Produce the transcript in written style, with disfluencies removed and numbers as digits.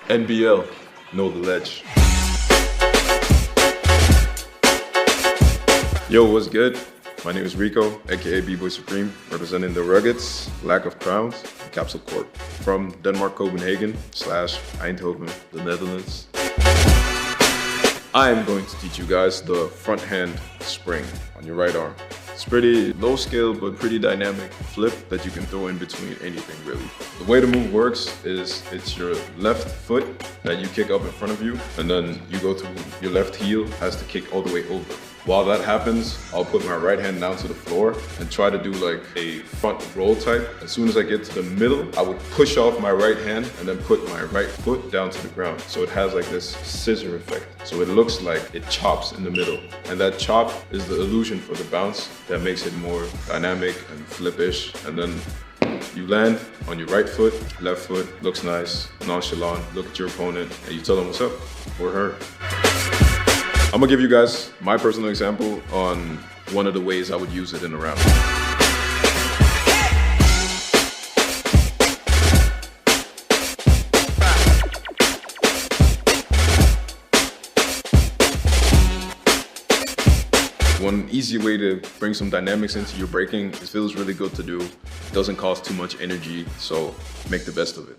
NBL, know the ledge. Yo, what's good? My name is Rico, aka B-Boy Supreme, representing the Ruggeds, Lack of Crowns, and Capsule Corp. From Denmark, Copenhagen, / Eindhoven, the Netherlands. I am going to teach you guys the front hand spring on your right arm. It's pretty low skill, but pretty dynamic flip that you can throw in between anything really. The way the move works is it's your left foot that you kick up in front of you, and then you go to your left heel has to kick all the way over. While that happens, I'll put my right hand down to the floor and try to do like a front roll type. As soon as I get to the middle, I would push off my right hand and then put my right foot down to the ground. So it has like this scissor effect. So it looks like it chops in the middle. And that chop is the illusion for the bounce that makes it more dynamic and flip-ish. And then you land on your right foot, left foot, looks nice, nonchalant, look at your opponent, and you tell them what's up, or her. I'm gonna give you guys my personal example on one of the ways I would use it in a round. One easy way to bring some dynamics into your breaking, it feels really good to do. It doesn't cost too much energy, so make the best of it.